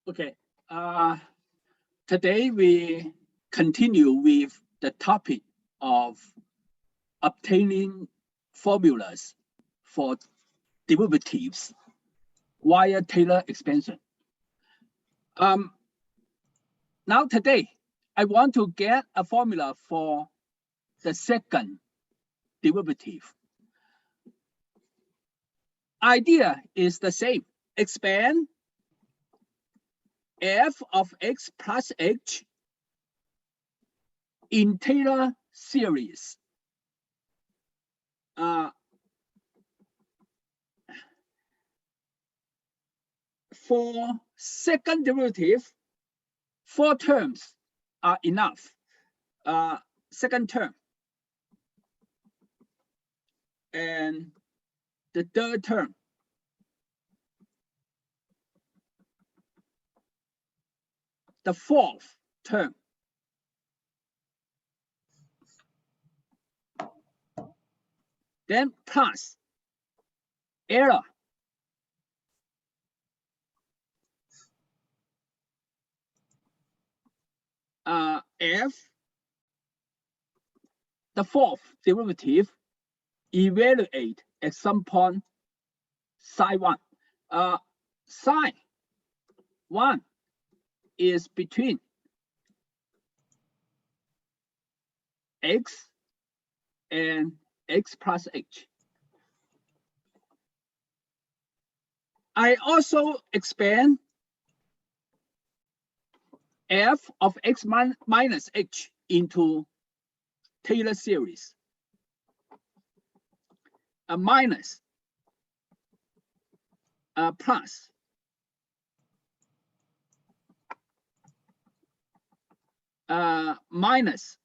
Okay. Today we continue with the topic of obtaining formulas for derivatives via Taylor expansion. Now today, I want to get a formula for the second derivative. Idea is the same. Expand f of x plus h in Taylor series. For second derivative, 4 terms are enough. Second term and the third term. The fourth term. Then plus error. F, the fourth derivative, evaluate at some point psi 1. Psi 1 is between x and x plus h. I also expand f of x minus h into Taylor series. Minus plus minus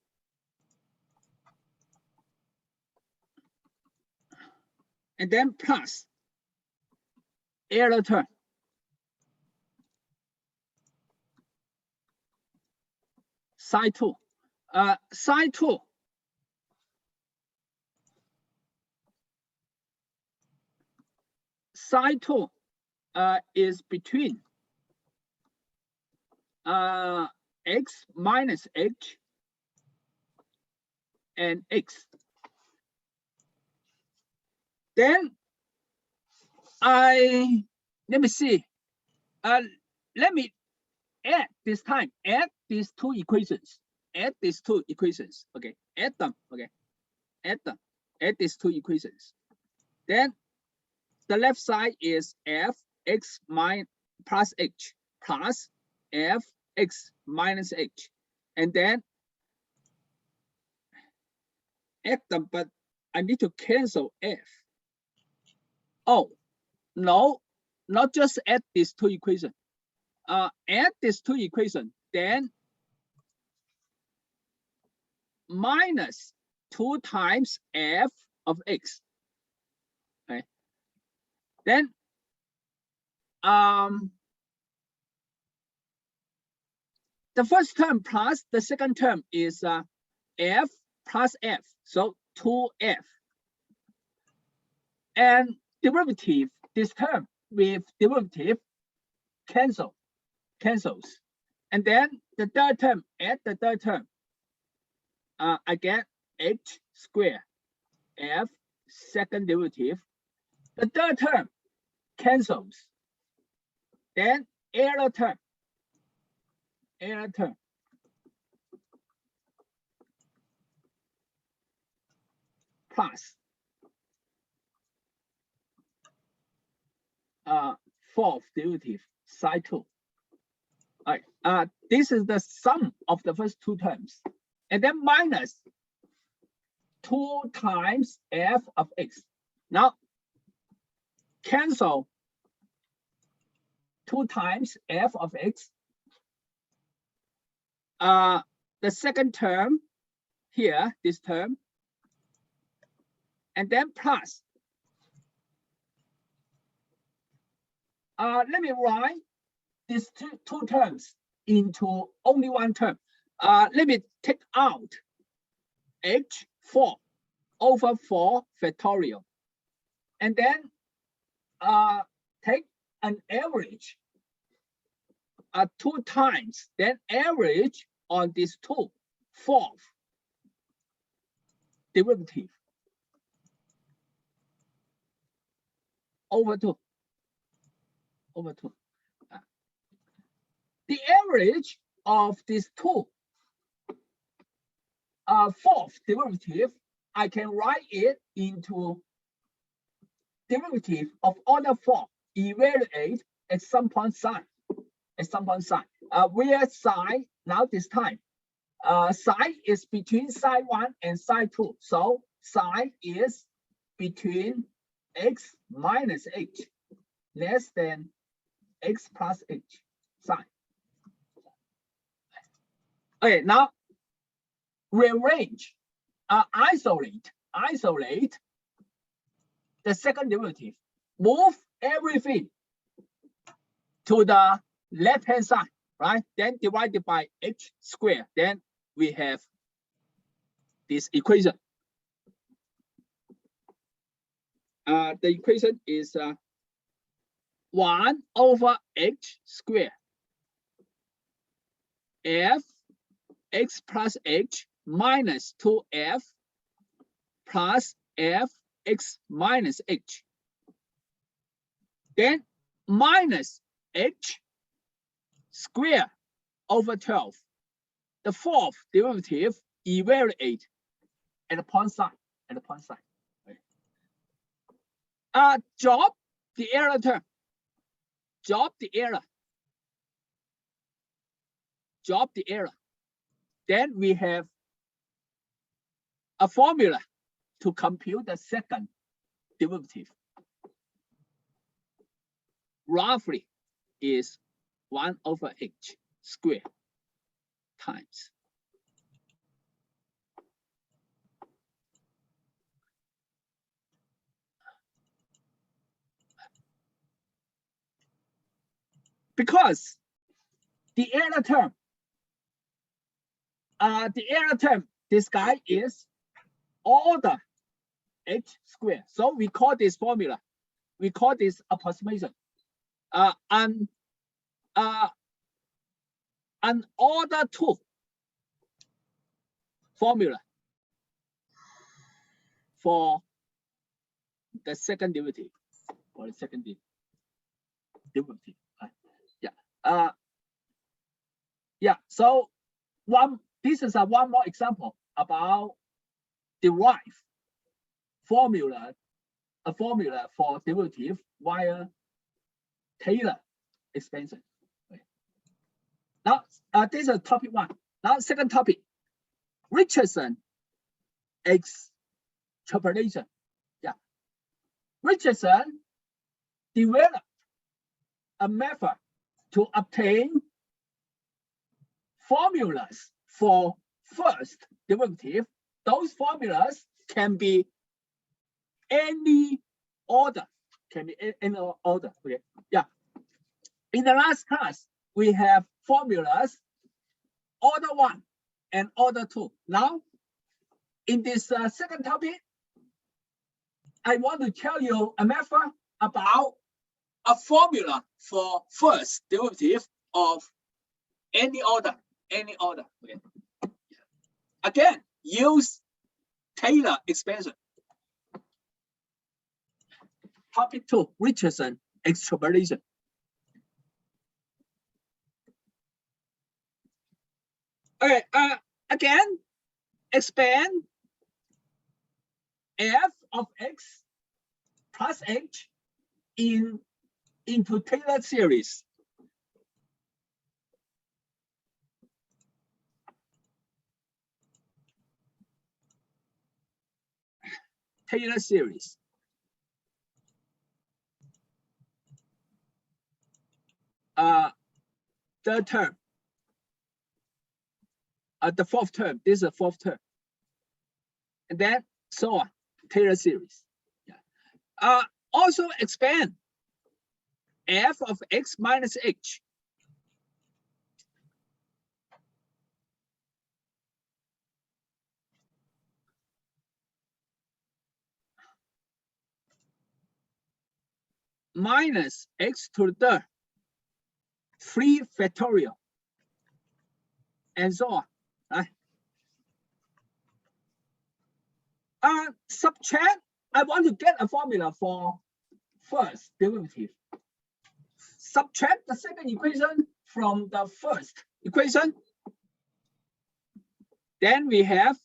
and then plus error term. Psi 2. Psi 2 psi 2 is between x minus h and x. Then let me see. Let me add this time. Add these two equations. Add these two equations. Okay. Add them. Okay. Add them. Add these two equations. Then the left side is f x plus h plus f x minus h, and then add them. But I need to cancel f. Oh no, not just add these two equations. Add these two equations, then minus 2 times f of x. Okay. Then the first term plus the second term is f plus f, so 2f. And derivative, this term with derivative cancels. And then the third term, add the third term, I get h squared f second derivative. The third term cancels. Then error term. Plus fourth derivative psi 2. All right. This is the sum of the first two terms, and then minus 2 times f of x. Now cancel 2 times f of x. The second term here, this term, and then plus. Let me write these two terms into only one term. Let me take out h4 over 4 factorial, and then take an average 2 times, then average on this 2 fourth derivative over 2. The average of these 2 fourth derivative, I can write it into derivative of order 4, evaluate at some point sign. Where psi, now this time, psi is between psi 1 and psi 2. So psi is between x minus h less than x plus h psi. Okay, now rearrange, isolate the second derivative, move everything to the left-hand side, right? Then divided by h squared. Then we have this equation. The equation is 1 over h squared f x plus h minus 2f plus f x minus h. Then minus h squared over 12. The fourth derivative, evaluate at the point sign. Drop the error term. Drop the error. Then we have a formula to compute the second derivative. Roughly is 1 over h squared times because the error term, this guy is order h squared. So we call this formula, we call this approximation an order 2 formula for the second derivative. So this is one more example about derive a formula for derivative via Taylor expansion. Now this is topic 1. Now second topic, Richardson extrapolation. Richardson developed a method to obtain formulas for first derivative. Those formulas can be any order. Okay. In the last class, we have formulas order 1 and order 2. Now, in this second topic, I want to tell you a method about a formula for first derivative of any order. Okay. Again, use Taylor expansion. Topic 2, Richardson extrapolation. Okay, again, expand f of x plus h into Taylor series. Taylor series. Third term. The fourth term. This is the fourth term. And then so on. Taylor series. Also expand f of x minus h. Minus x to the third 3 factorial, and so on. Right? Subtract, I want to get a formula for first derivative. Subtract the second equation from the first equation. Then we have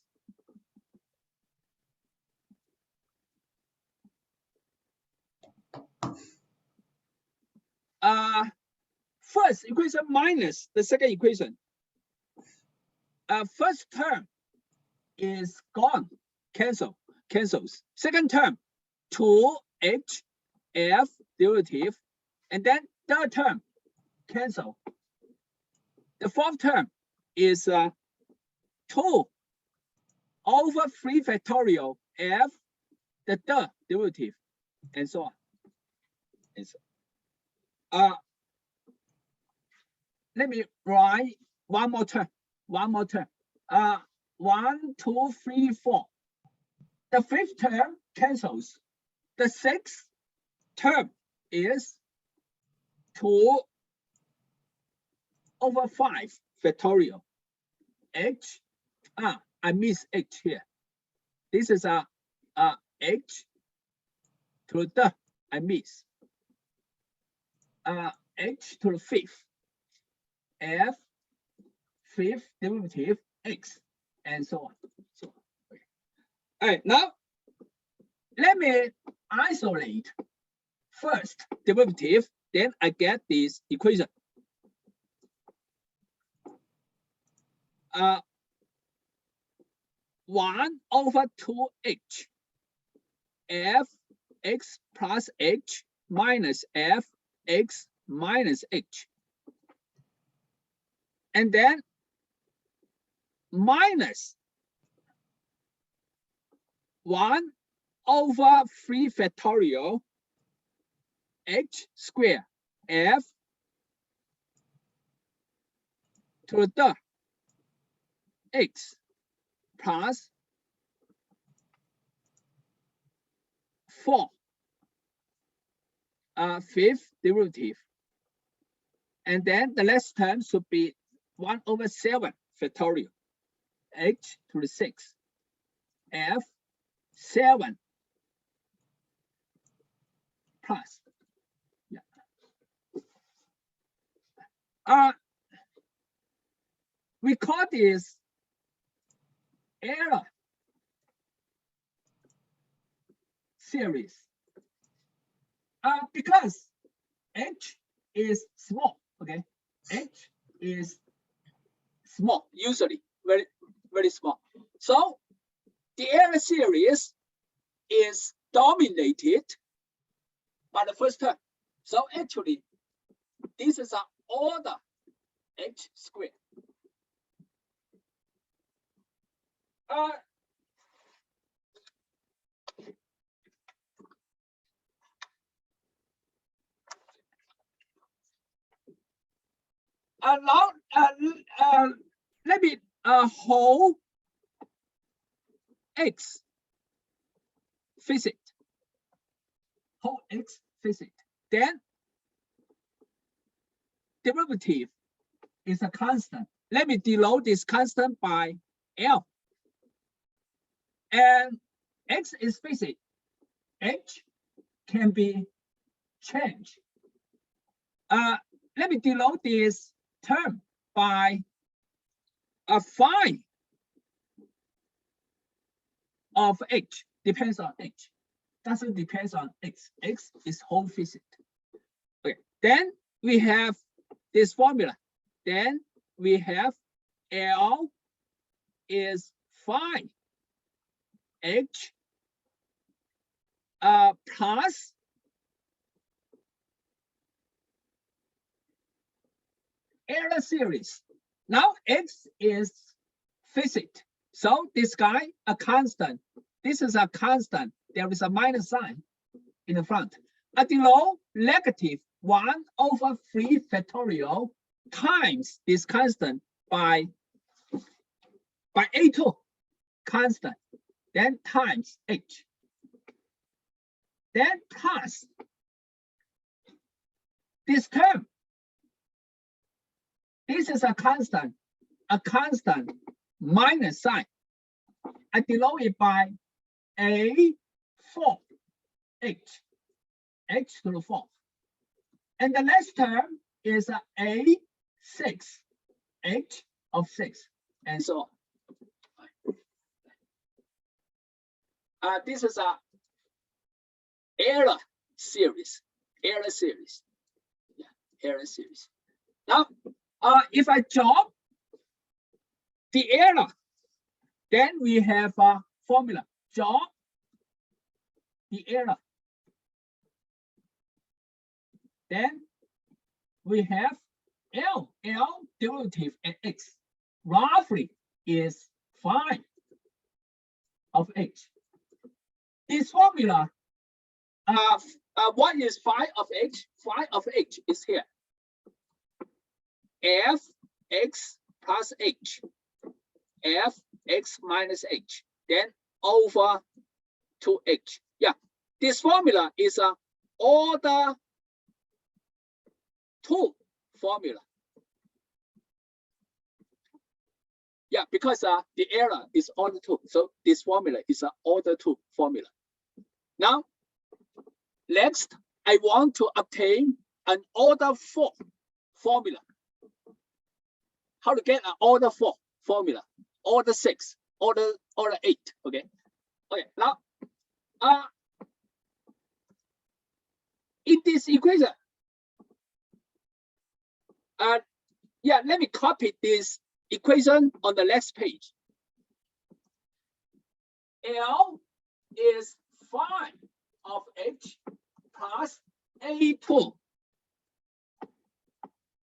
first equation minus the second equation. First term is gone, cancels. Second term, 2h f derivative, and then third term, cancel. The fourth term is 2 over 3 factorial f, the third derivative, and so on. Let me write one more term. 1, 2, 3, 4. The fifth term cancels. The sixth term is 2 over 5 factorial h. I miss h here. This is a h to the, I miss h to the fifth, f fifth derivative x, and so on. So, okay. All right, now let me isolate first derivative, then I get this equation. 1 over 2h f x plus h minus f x minus h, and then minus 1 over 3 factorial h squared f to the x plus 4 fifth derivative, and then the last term should be 1 over 7 factorial h to the 6 f 7 plus, we call this error series because h is small. Okay, h is small, usually very small. So the error series is dominated by the first term. So actually, this is an order h squared. Now let me hold x visit. Hold x visit. Then derivative is a constant. Let me denote this constant by L. And x is visit. H can be changed. Let me denote this term by a phi of h, depends on h, doesn't depend on x. X is whole visit. Okay, then we have this formula. Then we have L is phi h plus error series. Now x is visit. So this guy a constant. This is a constant. There is a minus sign in the front. Below negative 1 over 3 factorial times this constant by A2 constant, then times h, then plus this term This is a constant minus sign. I denote it by A4 H to the 4th. And the next term is A6 H of 6, and so on. This is a error series. Yeah, error series. Now, if I drop the error, then we have a formula. Drop the error. Then we have L derivative at x roughly is 5 of h. This formula, what is 5 of h? 5 of h is here. Fx plus h, fx minus h, then over 2h. Yeah, this formula is a order 2 formula. Yeah, because the error is order 2, so this formula is an order 2 formula. Now, next, I want to obtain an order 4 formula. How to get an order 4 formula? Order 6, order 8. Okay. Now, in this equation, yeah, let me copy this equation on the next page. L is 5 of h plus A2,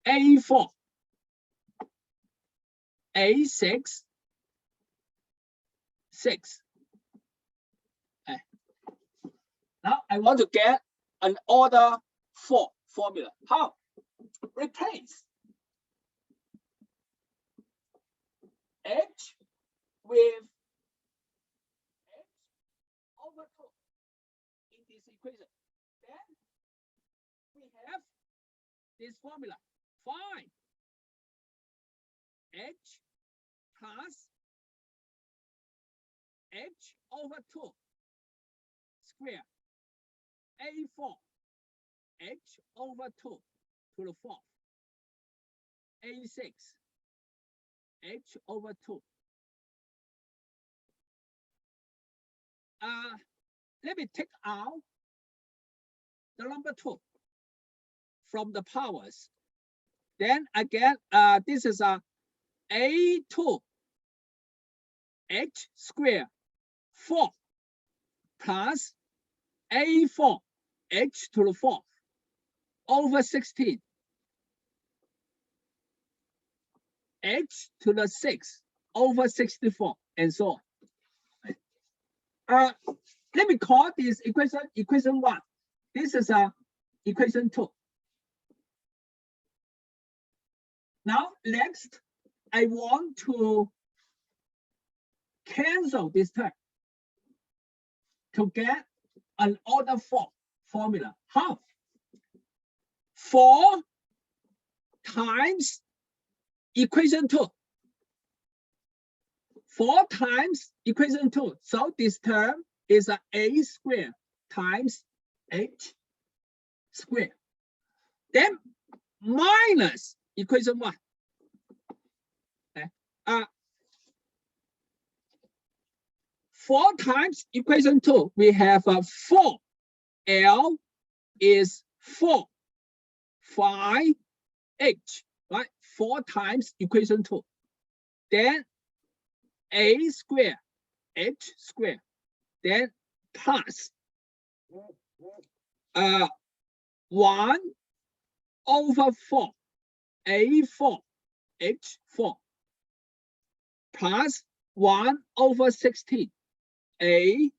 A4, A6, 6. Now I want to get an order 4 formula. How? Replace h with h over 2 in this equation. Then we have this formula. 5 h plus h over 2 square A4 h over 2 to the 4th, A6 h over 2. Let me take out the number 2 from the powers. Then again, this is a A2 h square 4 plus A4 h to the 4th over 16 h to the 6th over 64, and so on. Let me call this equation 1. This is equation 2. Now, next, I want to cancel this term to get an order 4 formula. How? 4 times equation 2. 4 times equation 2. So this term is a square times h square. Then minus equation 1. 4 times equation 2, we have 4. L is 4. 5 h, right? 4 times equation 2. Then a square, h square. Then plus 1 over 4, A4, H4, plus 1 over 16, A6,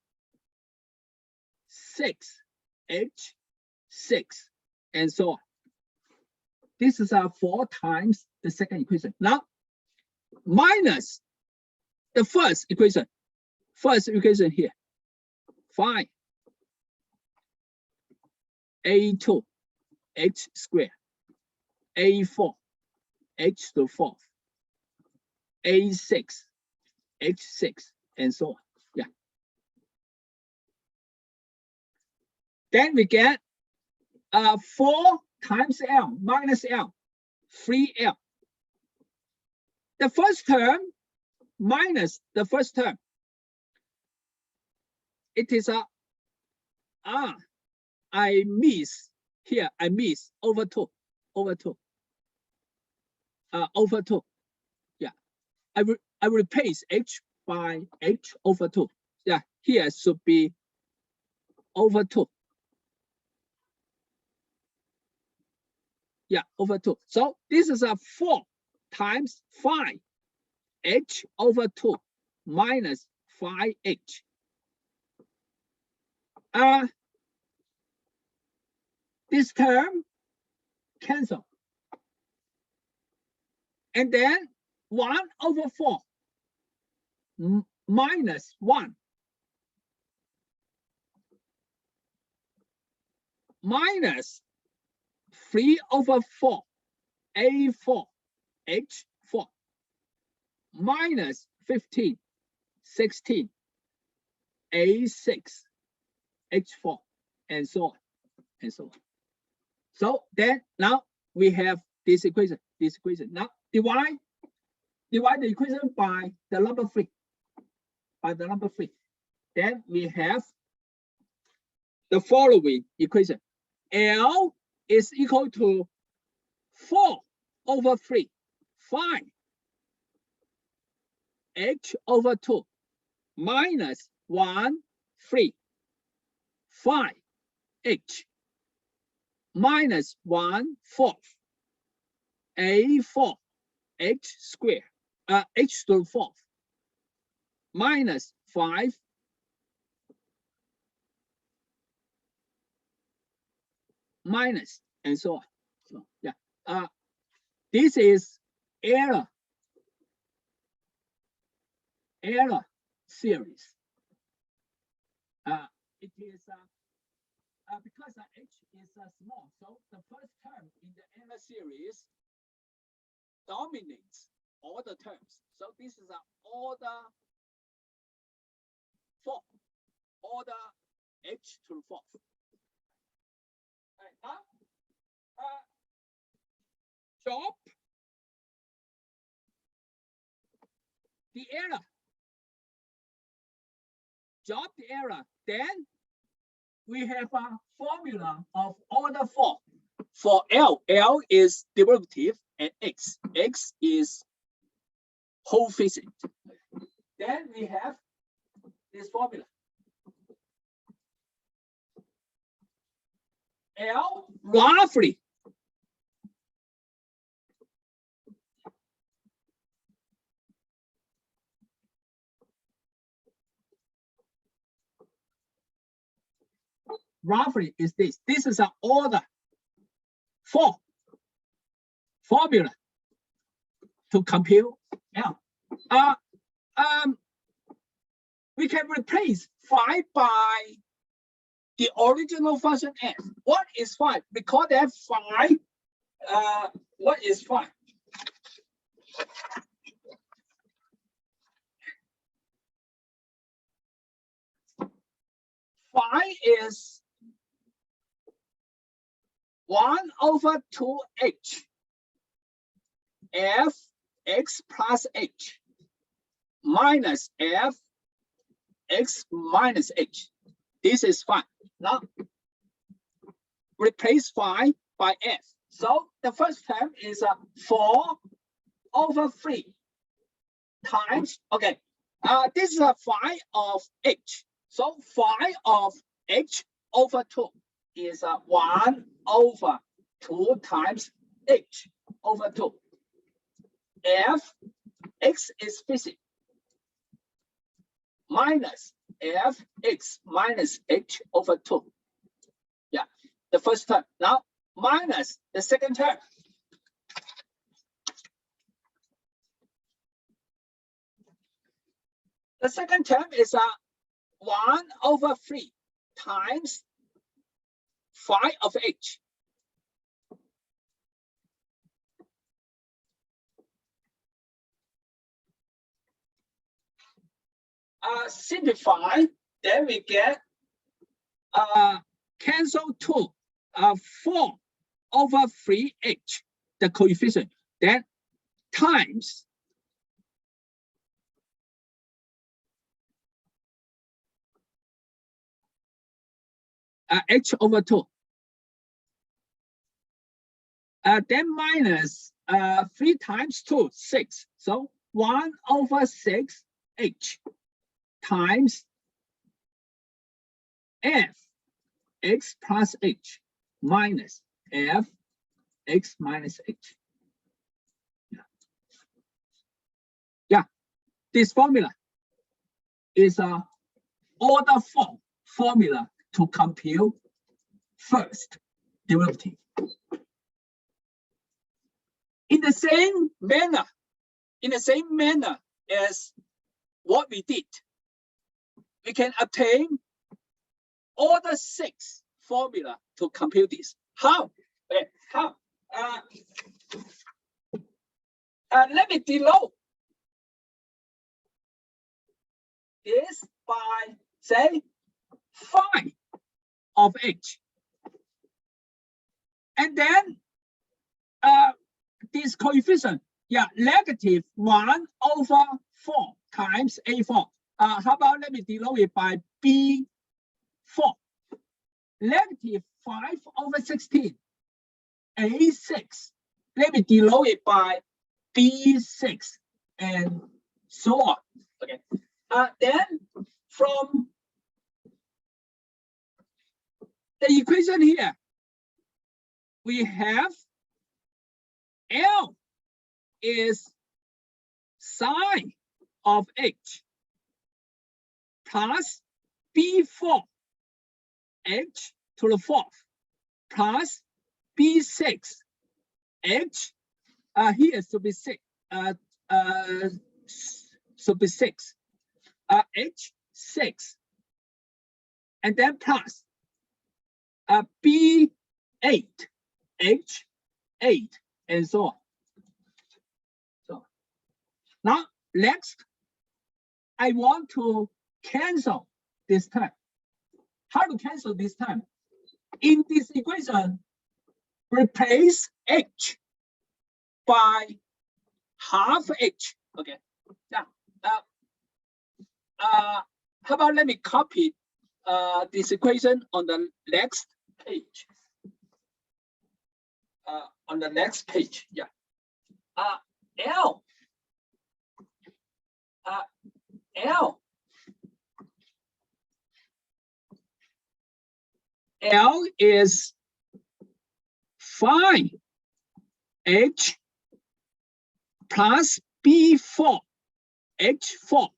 H6, and so on. This is 4 times the second equation. Now, minus the first equation. First equation here. 5 A2 H square A4 h to the fourth, a6, h6, and so on. Yeah. Then we get 4 times L minus L, 3L. The first term minus the first term. It is a I miss here. I miss over 2. Over 2. Yeah. I replace h by h over 2. Yeah. Here should be over 2. Yeah, over 2. So this is a 4 times 5 h over 2 minus 5h. This term cancel. And then 1 over 4 minus 1 minus 3 over 4 a4 h4 minus 15 16 a6 h4 and so on and so on. So then now we have this equation. Now divide the equation by the number 3. Then we have the following equation. L is equal to 4 over 3, 5 h over 2 minus 1, 3, 5 h minus 1 fourth a4 h square h to the fourth minus 5 minus and so on. So yeah, this is error series. It is because h is small, so the first term in the error series dominates all the terms. So this is order 4, order h to the 4th. Right, now, drop the error. Then we have a formula of order 4 for L. L is derivative and X is whole physics. Then we have this formula. L roughly is this. This is an order 4 formula to compute L. We can replace 5 by the original function f. What is 5? We call that 5. What is 5? 5 is 1 over 2h f x plus h minus f x minus h. This is 5. Now replace 5 by f. So the first term is 4 over 3 times, okay, this is a 5 of h. So 5 of h over 2 is 1 over 2 times h over 2. F x is physics minus f x minus h over 2. Yeah, the first term. Now minus the second term. The second term is 1 over 3 times 5 of h. simplify, then we get cancel 2, 4 over 3h, the coefficient, then times h over 2. Then minus 3 times 2, 6. So 1 over 6h times f x plus h minus f x minus h. Yeah, this formula is a order 4 formula to compute first derivative. In the same manner as what we did, we can obtain order 6 formula to compute this. How? Okay, how? Let me denote this by, say, phi of h. And then this coefficient, yeah, negative 1 over 4 times a4. How about let me denote it by b4. Negative 5 over 16, a6. Let me denote it by b6, and so on. Okay. Then from the equation here, we have L is sine of h plus b4 h to the 4th plus b6 h, here should be 6, should be 6, h6, and then plus b8 h8, and so on. So now next, I want to cancel this term. How to cancel this term? In this equation, replace h by half h. Okay. Now, how about let me copy this equation on the next page. On the next page, yeah. L is phi h plus b4 h4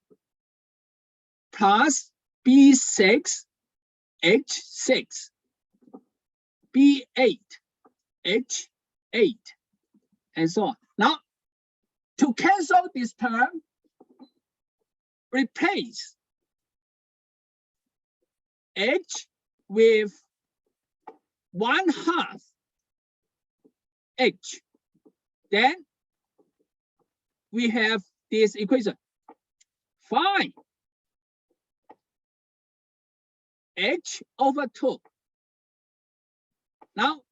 plus b6 h6 b8 h8, and so on. Now, to cancel this term, replace h with 1/2 h. Then we have this equation, phi h over 2. Now,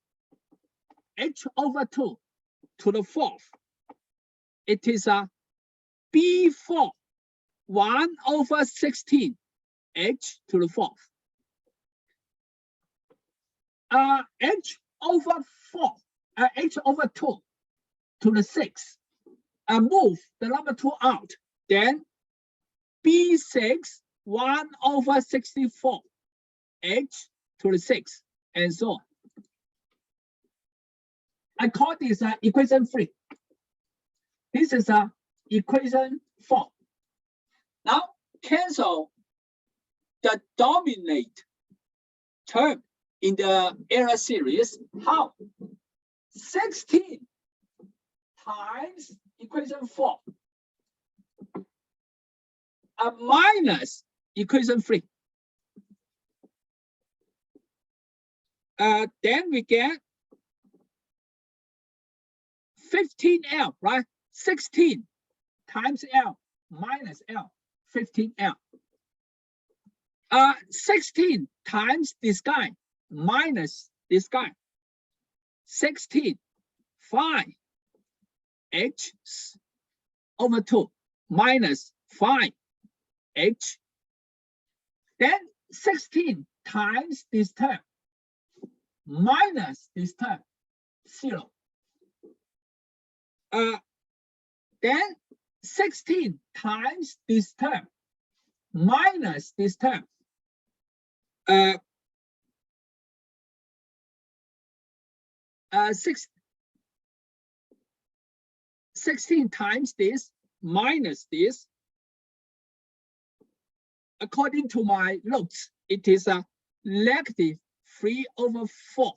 h over 2 to the 4th, it is a b4 1 over 16 h to the 4th. H over 4, h over 2 to the 6th. Move the number 2 out. Then b6 1 over 64 h to the 6th, and so on. I call this equation 3. This is equation 4. Now cancel the dominant term in the error series. How? 16 times equation 4 minus equation 3. Then we get 15L, right? 16 times L minus L, 15L. 16 times this guy minus this guy. 16 5 h over 2 minus 5 h. Then 16 times this term minus this term 0. Then 16 times this term minus this term. 16 times this minus this. According to my notes, it is a negative 3 over 4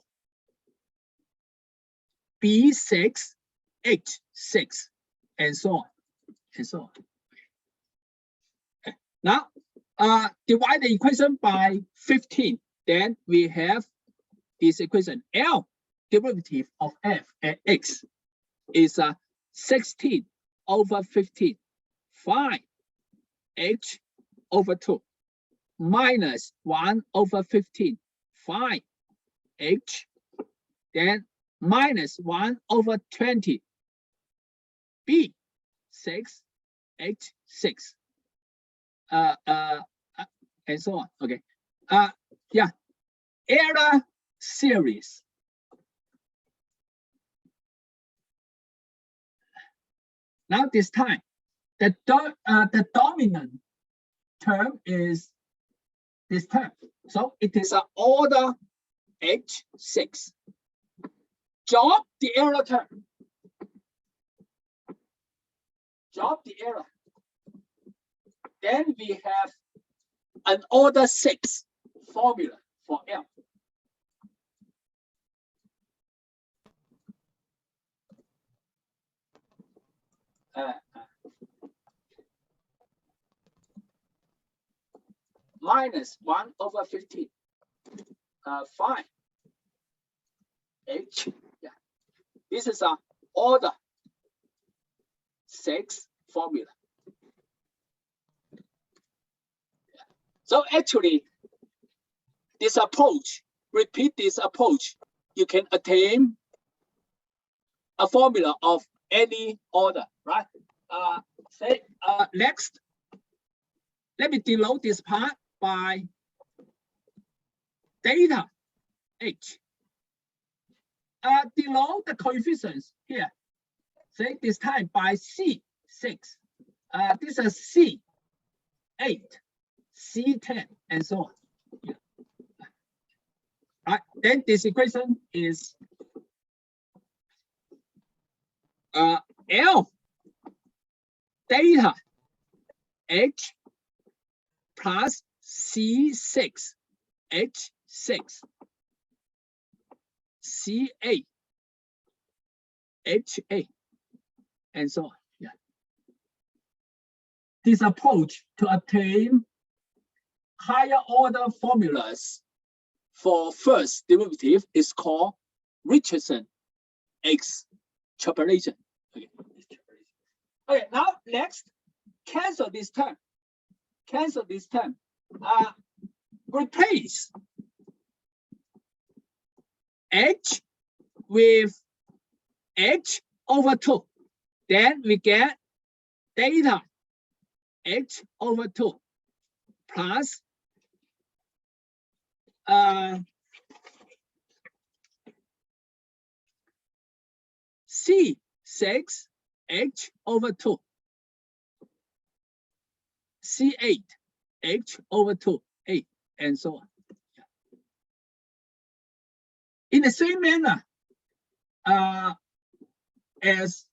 B6 H6 and so on and so on. Okay. Now divide the equation by 15, then we have this equation. L derivative of f at x is 16 over 15 5 h over 2 minus 1 over 15 5 h, then minus 1 over 20 b 6 h 6 and so on. Okay. Yeah, Euler series. Now this time, the dominant term is this term. So it is an order H6. Drop the error term. Drop the error. Then we have an order 6 formula for L. Minus 1 over 15 5 h. Yeah, this is an order 6 formula. Yeah. So actually, this approach, repeat this approach, you can attain a formula of any order, right? Next, let me denote this part by data h. Denote the coefficients here. Say this time by C6. This is C8, C10, and so on. Yeah. Right. Then this equation is L data H plus C6 H6 C8 HA and so on. Yeah. This approach to obtain higher order formulas for first derivative is called Richardson extrapolation. Okay. Okay, now next, cancel this term. Cancel this term. Replace h with h over 2. Then we get data h over 2 plus C6 h over 2 C8 h over 2 8 and so on. In the same manner as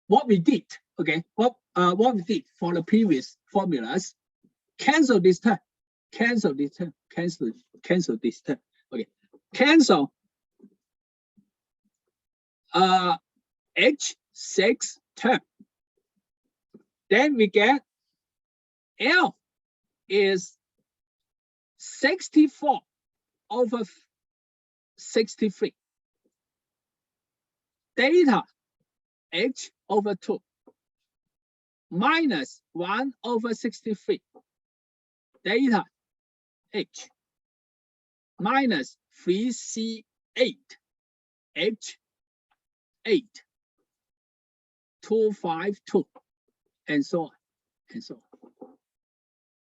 what we did, okay, what we did for the previous formulas, cancel this term, cancel this term, cancel this term. Okay, cancel H6 term. Then we get L is 64 over 63. Data H over 2 minus 1 over 63 delta H minus 3C8 H 8 252 and so on and so on.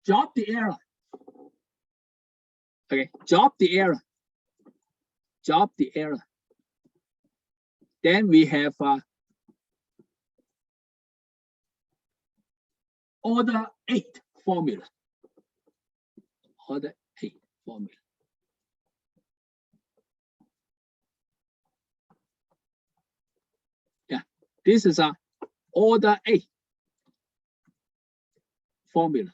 Drop the error. Okay, drop the error. Drop the error. Then we have order 8 formula. Order 8 formula. Yeah, this is a order 8 formula.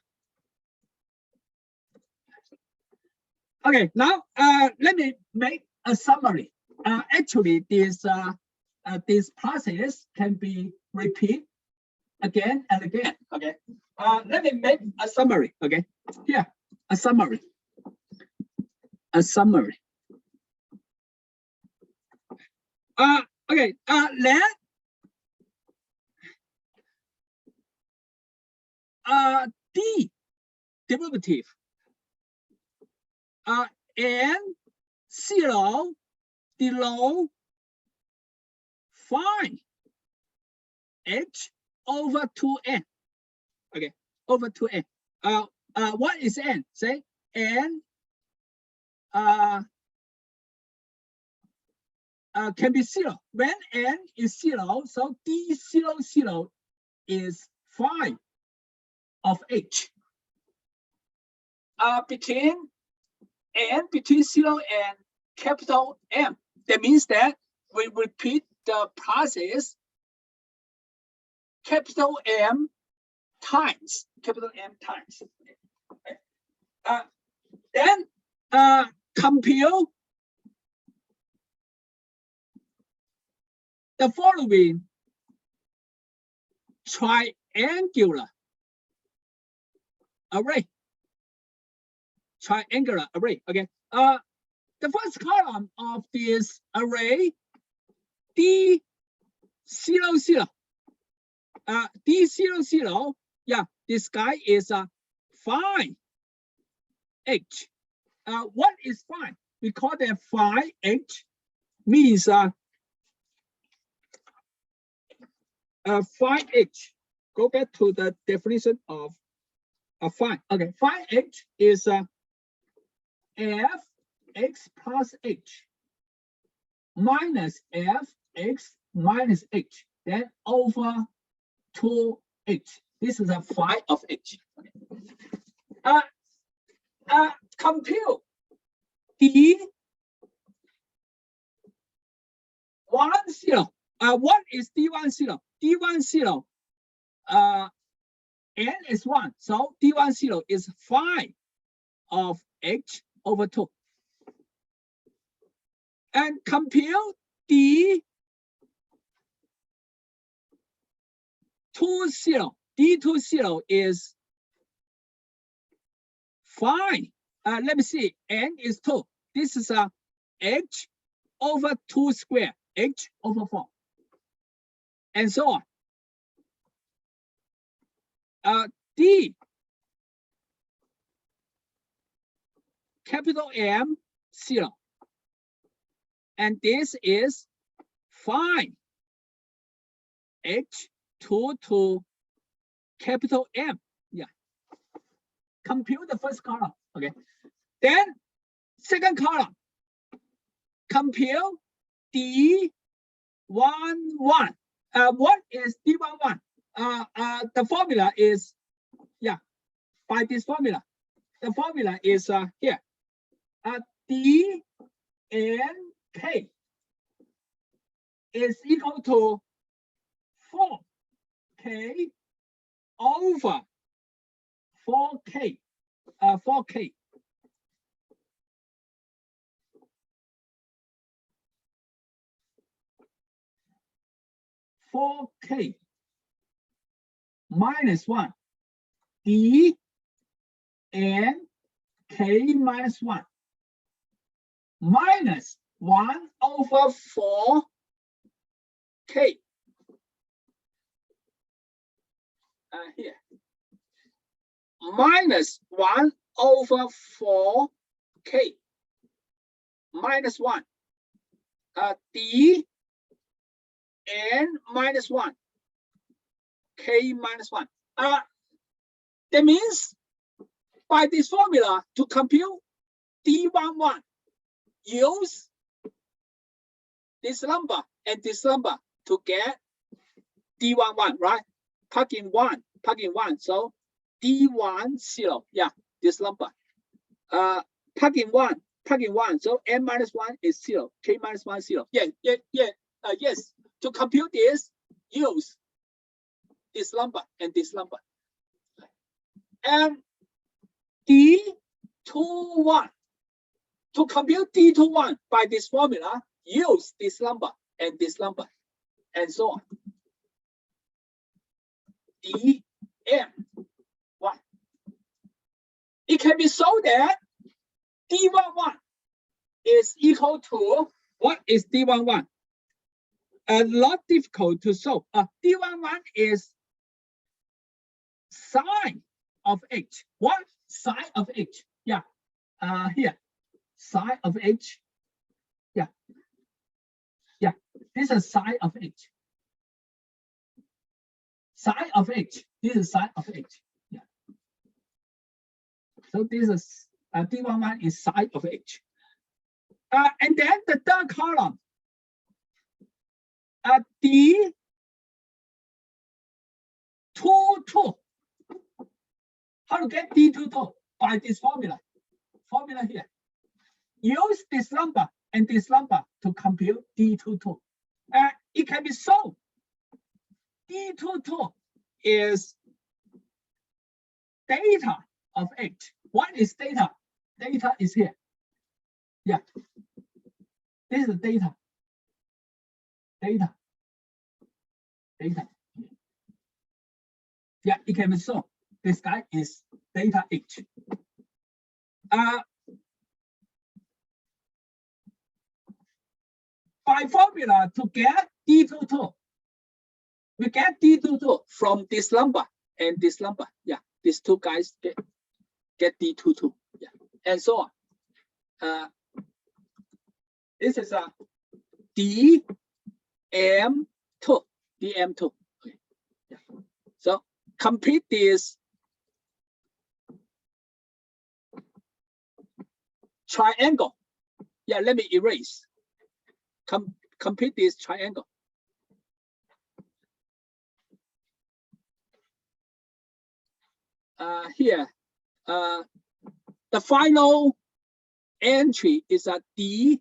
Okay, now let me make a summary. Actually, this process can be repeated again and again. Okay, let me make a summary. Okay, here a summary. A summary. Okay. Let D derivative n 0 below find H over 2n. Okay, over 2n. What is n? Say n can be 0. When n is 0, so D00 is phi of H. Between 0 and capital M. That means that we repeat the process capital M times. Then compute the following triangular array. Triangular array. Okay. The first column of this array, D00. D00. Yeah, this guy is phi H. What is phi? We call that phi H. Means phi H. Go back to the definition of phi. Okay, phi H is f x plus h minus f x minus h, then over 2h. This is a phi of h. Compute D10. What is D10? D10 n is 1, so D10 is phi of h over 2. And compute D20. D20 is phi. Let me see. N is 2. This is a h over 2 square, h over 4, and so on. D capital M 0, and this is phi h2 to capital M. Yeah. Compute the first column. Okay. Then second column. Compute D11. What is D11? The formula is, yeah, by this formula. The formula is here. D n k is equal to 4k over 4k. 4k. Minus 1. D n k minus 1 minus 1 over 4k. Here. Minus 1 over 4k minus 1 d n minus 1 k minus 1. That means by this formula to compute d11, use this number and this number to get d11, right? Plug in one. So d1 0. Yeah, this number. Plug in one. So n minus 1 is 0. K minus 1 0. Yeah. Yes. To compute this, use this number and this number. And d21. To compute d21 by this formula, use this number and this number, and so on. dm1. It can be so that d11 is equal to, what is d11? Not difficult to solve. d11 is sine of h. What? Sine of h. Yeah. Here. Sine of h. Yeah. This is sine of h. Sine of h. This is sine of h. Yeah. So this is d11 is sine of h. And then the third column. D22. How to get d22? By this formula. Formula here. Use this number and this number to compute d22. It can be solved. d22 is data of h. What is data? Data is here. Yeah. This is data. Yeah, it can be solved. This guy is data h. By formula to get d22, we get d22 from this number and this number. Yeah, these two guys get d22. Yeah, and so on. This is a dm2. Okay. Yeah. So complete this triangle. Yeah, let me erase. Complete this triangle. Here, the final entry is a DMM.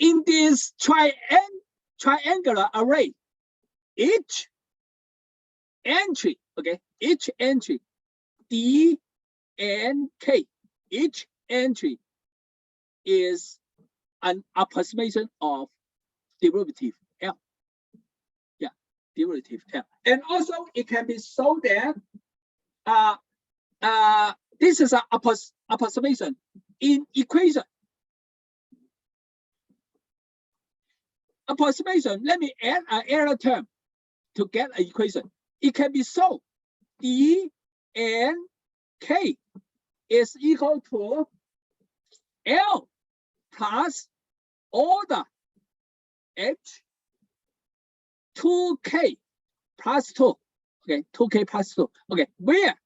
In this triangular array, each entry, okay, each entry, D and K, each entry is an approximation of derivative L. Yeah, derivative L. And also it can be so that this is an approximation in equation. Approximation, let me add an error term to get an equation. It can be so D and K is equal to L plus order H 2K plus 2. Okay, 2K plus 2. Okay, where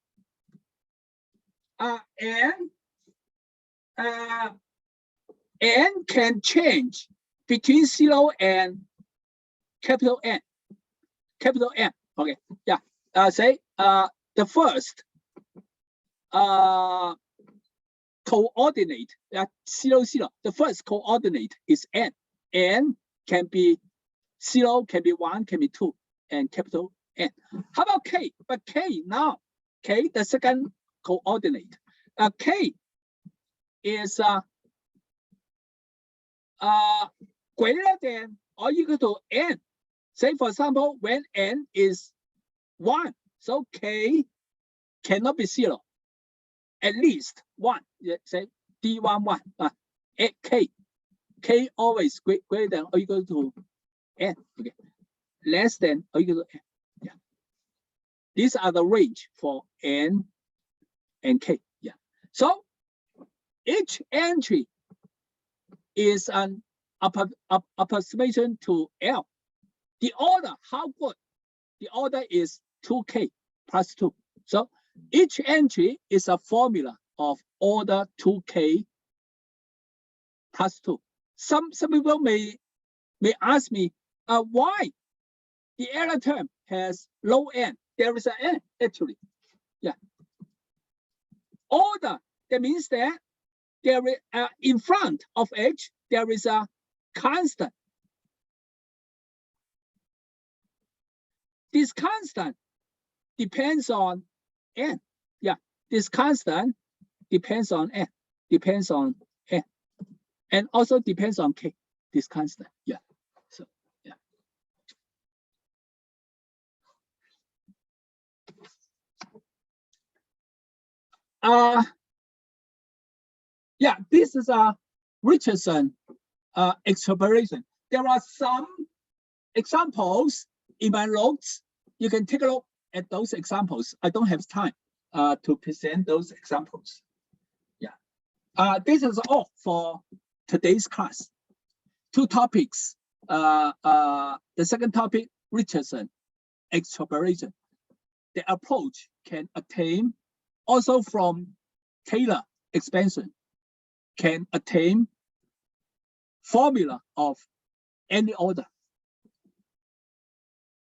n can change between 0 and capital N. Capital N. Okay, yeah. Say the first coordinate, 0, 0. The first coordinate is N. N can be 0, can be 1, can be 2, and capital N. How about K? But K now, K, the second coordinate. K is greater than or equal to N. Say, for example, when N is 1, so K cannot be 0. At least 1. Say D11. K always greater than or equal to N. Okay. less than or equal to n. Yeah. These are the range for n and k. Yeah. So each entry is an approximation to L. The order, how good? The order is 2k plus 2. So each entry is a formula of order 2k plus 2. Some people may ask me, why the error term has low n? There is an n actually. Yeah. Order, that means that there is in front of h, there is a constant. This constant depends on n. Yeah, this constant depends on n, and also depends on k. This constant. Yeah. So yeah. Yeah, this is a Richardson extrapolation. There are some examples in my notes. You can take a look at those examples. I don't have time to present those examples. Yeah. This is all for today's class. 2 topics. The second topic, Richardson extrapolation. The approach can attain also from Taylor expansion, can attain formula of any order.